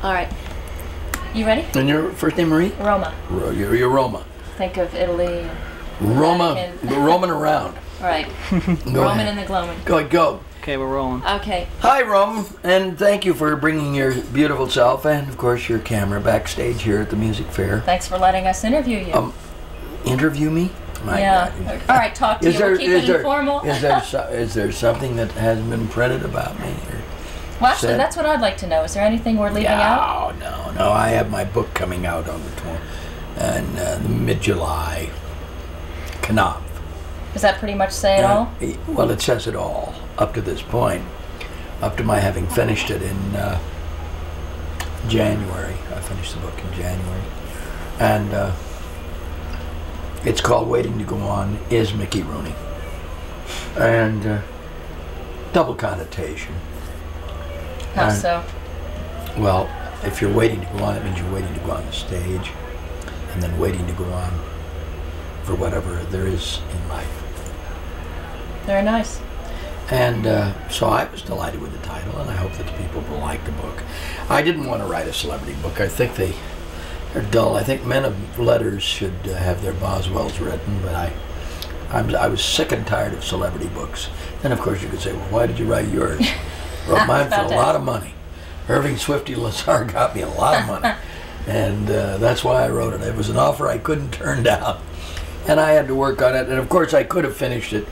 All right. You ready? And your first name, Marie? Roma. You're Roma. Think of Italy. Roma. Roaming around. Right. Go Roman ahead. and the gloaming. Go. Okay, we're rolling. Okay. Hi, Rome, and thank you for bringing your beautiful self and, of course, your camera backstage here at the music fair. Thanks for letting us interview you. Interview me? My yeah. God. All right, talk to you. We'll keep it informal. Is there something that hasn't been printed about me? Well, actually, that's what I'd like to know. Is there anything we're leaving out? No. I have my book coming out on the mid-July. Knopf. Does that pretty much say it all? Well, it says it all up to this point, up to my having finished it in January. I finished the book in January, and it's called "Waiting to Go On is Mickey Rooney," and double connotation. How so? Well, if you're waiting to go on, it means you're waiting to go on the stage, and then waiting to go on for whatever there is in life. Very nice. And so I was delighted with the title, and I hope that the people will like the book. I didn't want to write a celebrity book. I think they're dull. I think men of letters should have their Boswells written, but I was sick and tired of celebrity books. Then, of course, you could say, well, why did you write yours? Wrote mine for a lot of money. Irving Swifty Lazar got me a lot of money, and that's why I wrote it. It was an offer I couldn't turn down, and I had to work on it. And, of course, I could have finished it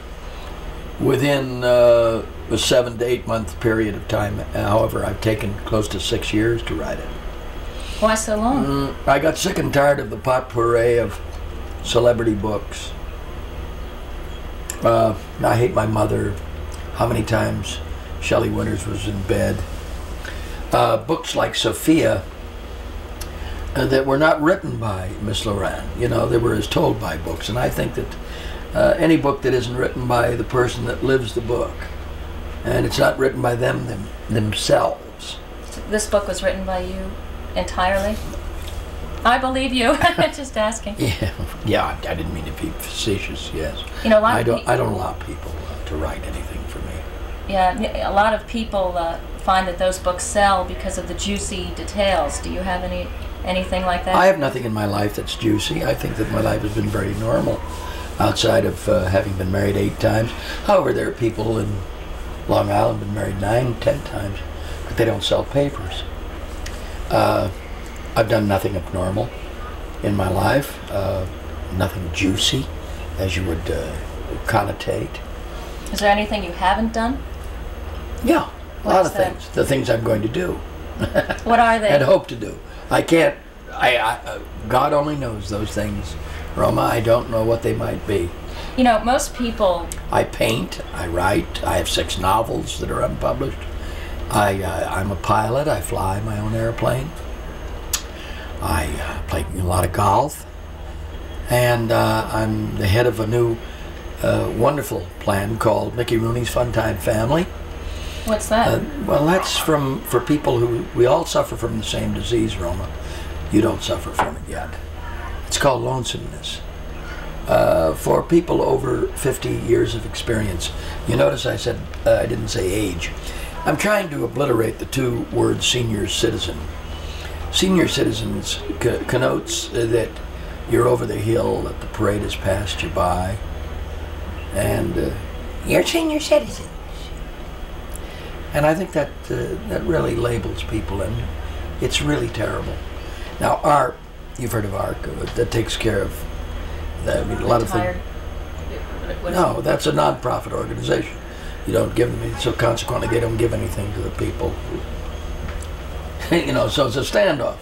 within a 7 to 8 month period of time. However, I've taken close to 6 years to write it. Why so long? I got sick and tired of the potpourri of celebrity books. I Hate My Mother, How Many Times Shelley Winters Was in Bed. Books like Sophia that were not written by Miss Loran. You know, they were as told by books. And I think that any book that isn't written by the person that lives the book, and it's not written by themselves. This book was written by you entirely? I believe you. Just asking. Yeah. I didn't mean to be facetious. Yes. You know, I don't allow people to write anything for me. Yeah, a lot of people find that those books sell because of the juicy details. Do you have anything like that? I have nothing in my life that's juicy. I think that my life has been very normal, outside of having been married 8 times. However, there are people in Long Island been married 9, 10 times, but they don't sell papers. I've done nothing abnormal in my life, nothing juicy, as you would connotate. Is there anything you haven't done? Yeah, a lot of things. The things I'm going to do. What are they? And hope to do. I can't, God only knows those things, Roma. I don't know what they might be. You know, most people... I paint, I write, I have 6 novels that are unpublished. I'm a pilot, I fly my own airplane. I play a lot of golf. And I'm the head of a new wonderful plan called Mickey Rooney's Fun Time Family. What's that? Well, that's for people who, we all suffer from the same disease, Roma. You don't suffer from it yet. It's called lonesomeness. For people over 50 years of experience. You notice I said, I didn't say age. I'm trying to obliterate the 2 words senior citizen. Senior citizens connotes that you're over the hill, that the parade has passed you by, and you're senior citizens. And I think that that really labels people, and it's really terrible. Now, ARC, you've heard of ARC, that takes care of a lot of things. No, that's a non-profit organization. You don't give them, so consequently they don't give anything to the people. You know, so it's a standoff.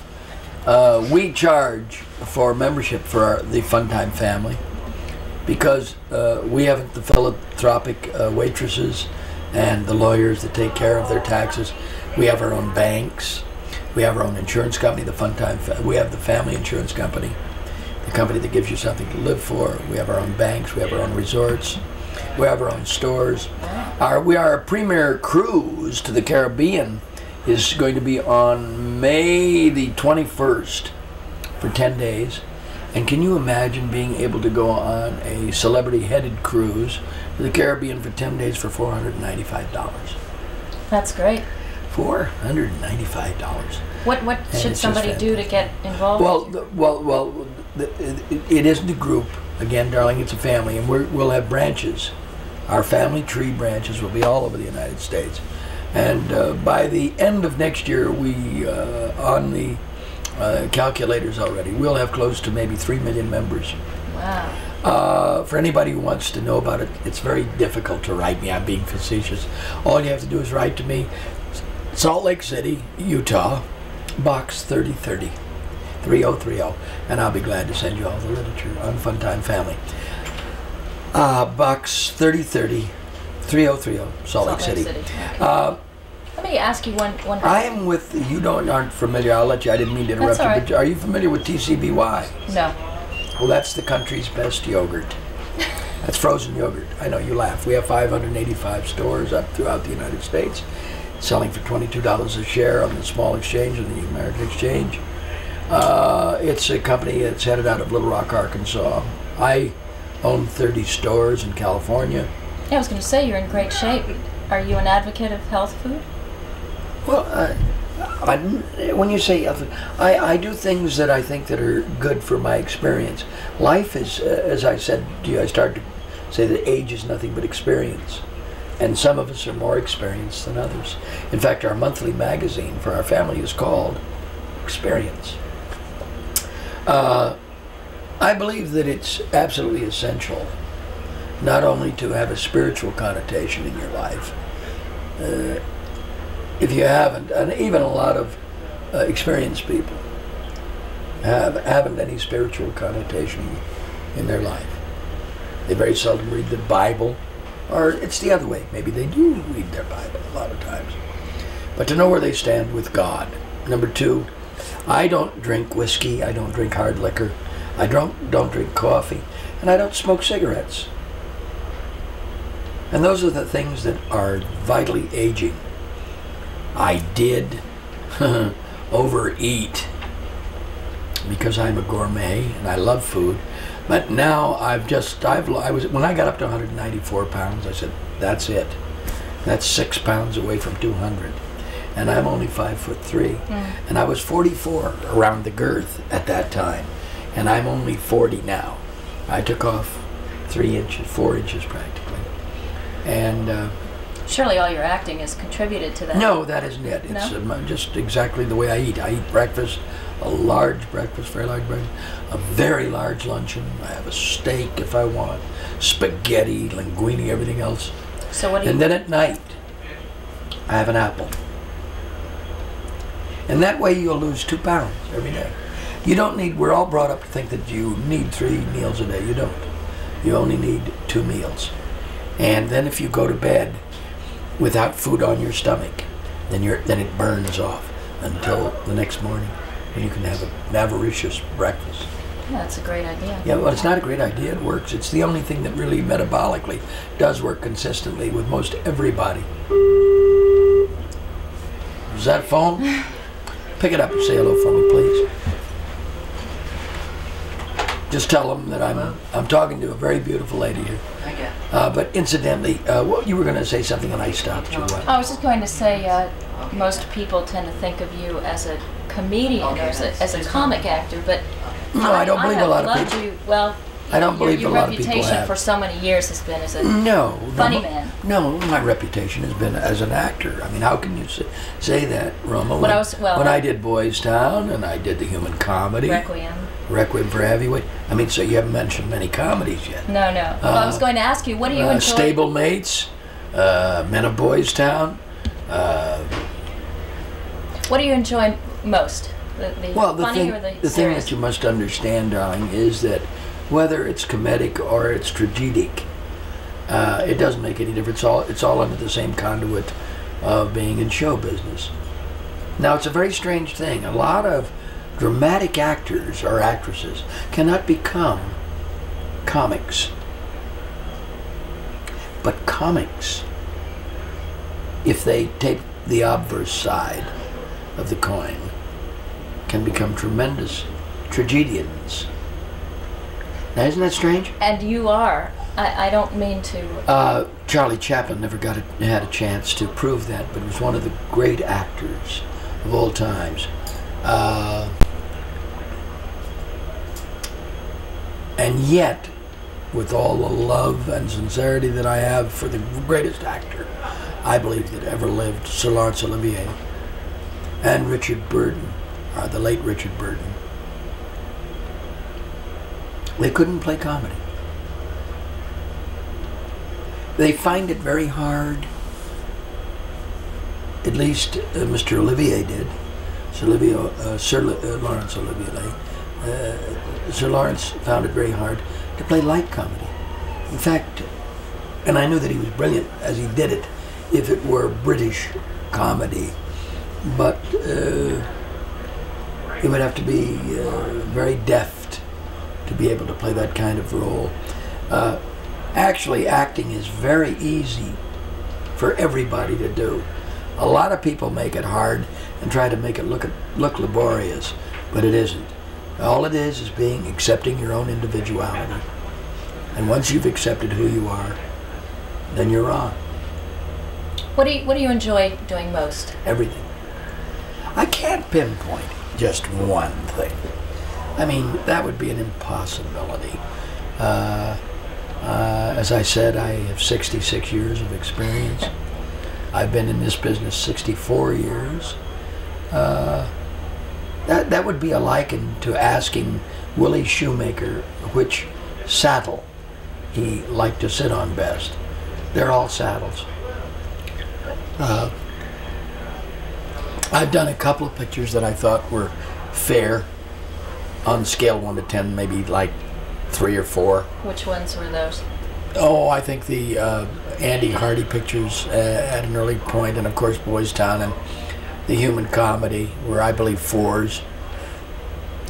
We charge for membership for the Fun Time family because we haven't the philanthropic waitresses and the lawyers that take care of their taxes. We have our own banks. We have our own insurance company, the Fun Time. We have the family insurance company, the company that gives you something to live for. We have our own banks. We have our own resorts. We have our own stores. We are a premier cruise to the Caribbean is going to be on May the 21st for 10 days. And can you imagine being able to go on a celebrity-headed cruise to the Caribbean for 10 days for $495? That's great. $495. What should somebody do to get involved? It isn't a group. Again, darling, it's a family, and we'll have branches. Our family tree branches will be all over the United States. And by the end of next year, we, on the calculators already, we'll have close to maybe 3 million members. Wow. For anybody who wants to know about it, it's very difficult to write me. I'm being facetious. All you have to do is write to me, Salt Lake City, Utah, Box 3030, 3030, and I'll be glad to send you all the literature on Funtime Family. Box 3030, 3030, Salt Lake City. Okay. Let me ask you one I am with, aren't familiar, I'll let you, I didn't mean to interrupt you, but are you familiar with TCBY? No. Well, that's the country's best yogurt. That's frozen yogurt. I know, you laugh. We have 585 stores up throughout the United States, selling for $22 a share on the small exchange and the American Exchange. It's a company that's headed out of Little Rock, Arkansas. I own 30 stores in California. Yeah, I was going to say, you're in great shape. Are you an advocate of health food? Well, when you say I do things that I think that are good for my experience. Life is, as I said to you, I started to say that age is nothing but experience. And some of us are more experienced than others. In fact, our monthly magazine for our family is called Experience. I believe that it's absolutely essential not only to have a spiritual connotation in your life. If you haven't, and even a lot of experienced people haven't any spiritual connotation in their life. They very seldom read the Bible, or it's the other way. Maybe they do read their Bible a lot of times. But to know where they stand with God. Number two, I don't drink whiskey, I don't drink hard liquor, I don't drink coffee, and I don't smoke cigarettes. And those are the things that are vitally aging. I did overeat because I'm a gourmet and I love food, but now when I got up to 194 pounds, I said, that's it. That's 6 pounds away from 200. And I'm only 5'3", and I was 44 around the girth at that time, and I'm only 40 now. I took off 3 inches, 4 inches practically, and surely all your acting has contributed to that. No, that isn't it. It's just exactly the way I eat. I eat breakfast, a large breakfast, very large breakfast, a very large luncheon. I have a steak if I want, spaghetti, linguine, everything else. So what do you? And then at night, I have an apple. And that way you'll lose 2 pounds every day. You don't need, we're all brought up to think that you need 3 meals a day. You don't. You only need 2 meals. And then if you go to bed without food on your stomach, then it burns off until the next morning when you can have an avaricious breakfast. Yeah, that's a great idea. Yeah, well, it's not a great idea. It works. It's the only thing that really metabolically does work consistently with most everybody. Is that a phone? Pick it up and say hello for me, please. Just tell them that I'm talking to a very beautiful lady here. But incidentally, you were going to say something and I stopped you. I was just going to say, most people tend to think of you as a comedian or as a comic actor, but no, I don't believe a lot of people. Well, I don't believe a lot of people have. Your reputation for so many years has been as a funny man. No, my reputation has been as an actor. I mean, how can you say that, Roma? When I did Boys Town and I did the human comedy. Requiem for a Heavyweight. I mean, so you haven't mentioned many comedies yet. No. Well, I was going to ask you, what do you enjoy? Stablemates, Men of Boys Town. What do you enjoy most? The thing that you must understand, darling, is that whether it's comedic or it's tragic, it doesn't make any difference. It's all under the same conduit of being in show business. Now, it's a very strange thing. A lot of dramatic actors or actresses cannot become comics. But comics, if they take the obverse side of the coin, can become tremendous tragedians. Now, isn't that strange? And you are. I don't mean to... Charlie Chaplin never had a chance to prove that, but was one of the great actors of all times. And yet, with all the love and sincerity that I have for the greatest actor I believe that ever lived, Sir Laurence Olivier, and Richard Burton, the late Richard Burton, they couldn't play comedy. They find it very hard, at least Mr. Olivier did, Sir Laurence Olivier. Sir Laurence found it very hard to play light comedy. In fact, and I knew that he was brilliant as he did it, if it were British comedy, but he would have to be very deft to be able to play that kind of role. Actually, acting is very easy for everybody to do. A lot of people make it hard and try to make it look laborious, but it isn't. All it is accepting your own individuality. And once you've accepted who you are, then you're on. What do you enjoy doing most? Everything. I can't pinpoint just one thing. I mean, that would be an impossibility. As I said, I have 66 years of experience. I've been in this business 64 years. That would be a liken to asking Willie Shoemaker which saddle he liked to sit on best. They're all saddles. I've done a couple of pictures that I thought were fair on scale 1 to 10, maybe like 3 or 4. Which ones were those? Oh, I think the Andy Hardy pictures at an early point, and of course Boys Town and the Human Comedy were, I believe, 4s.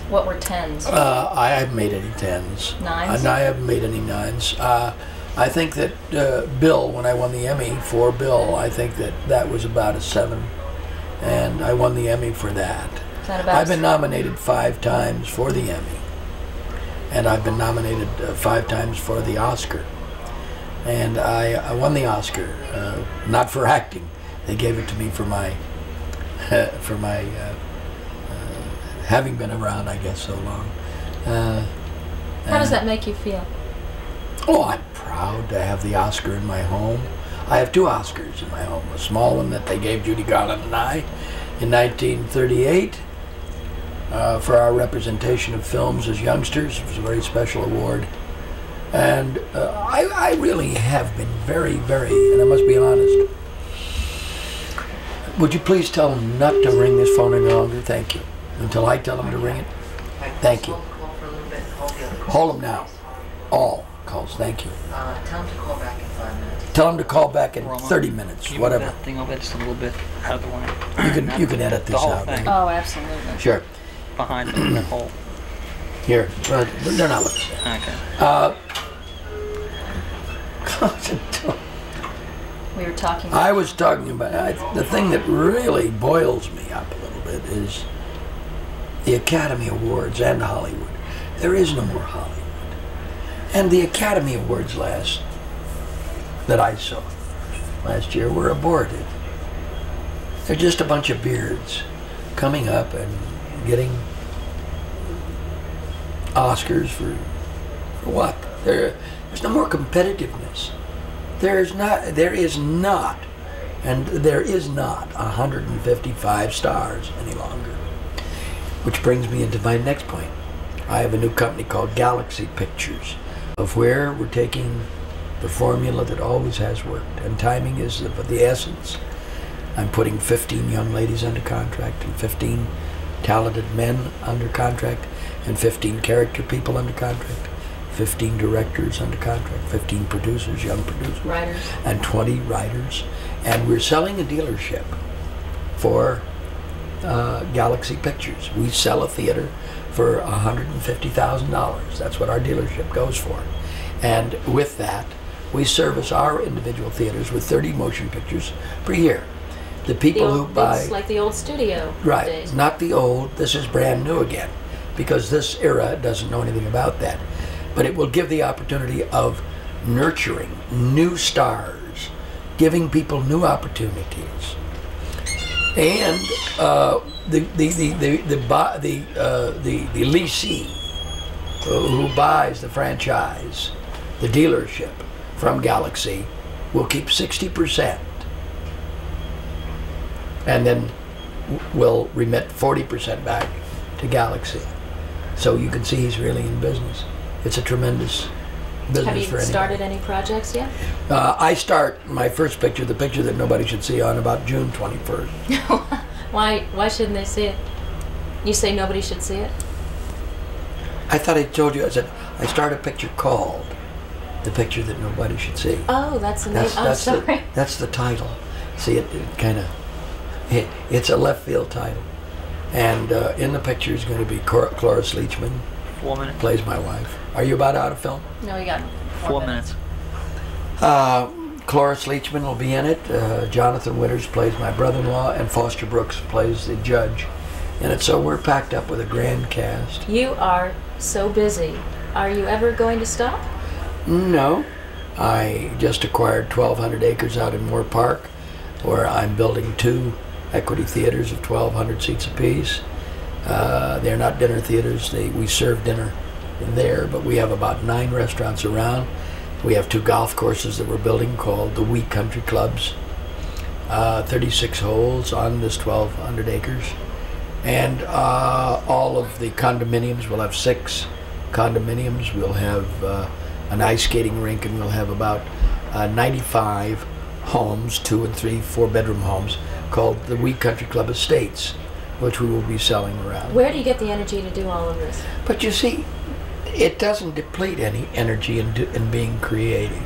What were 10s? I haven't made any 10s. 9s? I haven't made any 9s. I think that Bill, when I won the Emmy for Bill, I think that was about a 7. And I won the Emmy for that. Is that about I've been nominated 5 times for the Emmy. And I've been nominated 5 times for the Oscar. And I won the Oscar, not for acting. They gave it to me for my having been around, I guess, so long. How does that make you feel? Oh, I'm proud to have the Oscar in my home. I have 2 Oscars in my home. A small one that they gave Judy Garland and I in 1938 for our representation of films as youngsters. It was a very special award. And I really have been very, very, and I must be honest. Would you please tell them not to ring this phone any longer? Thank you. Until I tell them to ring it. Thank you. Hold them now. All calls. Thank you. Tell them to call back in 5 minutes. Tell them to call back in Roma, 30 minutes, can you whatever. move that thing over just a little bit out of the way? You can edit this the whole out. thing. Oh, absolutely. Sure. Behind that hole. Here. They're not looking. Okay. Close the door. We were talking. I was talking about the thing that really boils me up a little bit is the Academy Awards and Hollywood. There is no more Hollywood. And the Academy Awards that I saw last year were aborted. They're just a bunch of beards coming up and getting Oscars for what? There's no more competitiveness. There is not 155 stars any longer. Which brings me into my next point. I have a new company called Galaxy Pictures, of where we're taking the formula that always has worked, and timing is of the essence. I'm putting 15 young ladies under contract, and 15 talented men under contract, and 15 character people under contract, 15 directors under contract, 15 producers, young producers, Writers. and 20 writers. And we're selling a dealership for Galaxy Pictures. We sell a theater for $150,000. That's what our dealership goes for. And with that, we service our individual theaters with 30 motion pictures per year. The people who buy... It's like the old studio Right, days. not the old. This is brand new again, because this era doesn't know anything about that. But it will give the opportunity of nurturing new stars giving people new opportunities. And the lessee who buys the franchise, the dealership from Galaxy, will keep 60%, and then will remit 40% back to Galaxy. So you can see he's really in business. It's a tremendous business for anybody. Have you started any projects yet? I start my first picture, the picture that nobody should see, on about June 21st. Why shouldn't they see it? You say nobody should see it? I thought I told you, I said, I start a picture called The Picture That Nobody Should See. Oh, that's the name. Oh, sorry. That's the title. See, it kind of, it's a left field title. And in the picture is going to be Cloris Leachman. 4 minutes. Plays my wife. Are you about out of film? No, we got 4 minutes. Cloris Leachman will be in it. Jonathan Winters plays my brother-in-law, and Foster Brooks plays the judge in it. So we're packed up with a grand cast. You are so busy. Are you ever going to stop? No. I just acquired 1,200 acres out in Moore Park, where I'm building 2 equity theaters of 1,200 seats apiece. They're not dinner theaters. We serve dinner there, but we have about 9 restaurants around. We have 2 golf courses that we're building called the Wheat Country Clubs. 36 holes on this 1,200 acres. And all of the condominiums, we'll have 6 condominiums. We'll have an ice skating rink, and we'll have about 95 homes, 2 and 3, 4-bedroom homes, called the Wheat Country Club Estates, which we will be selling around. Where do you get the energy to do all of this? But you see, it doesn't deplete any energy in being creative.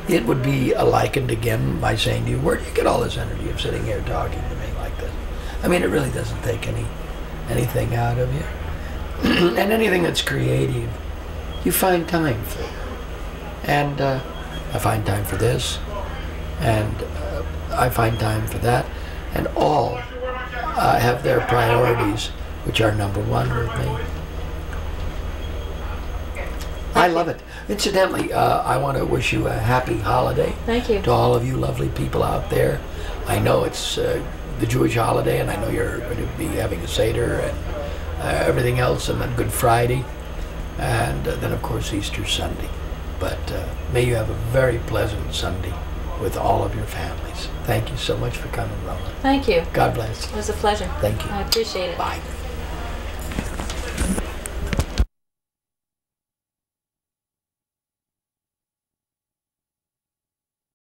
It would be likened again by saying to you, where do you get all this energy of sitting here talking to me like this? I mean, it really doesn't take anything out of you. And anything that's creative, you find time for. And I find time for this, and I find time for that, and all have their priorities, which are number 1 with me. I love it. Incidentally, I want to wish you a happy holiday. Thank you. To all of you lovely people out there. I know it's the Jewish holiday, and I know you're going to be having a Seder and everything else, and then Good Friday, and then, of course, Easter Sunday. But may you have a very pleasant Sunday with all of your families. Thank you so much for coming, Roma. Thank you. God bless. It was a pleasure. Thank you. I appreciate it. Bye.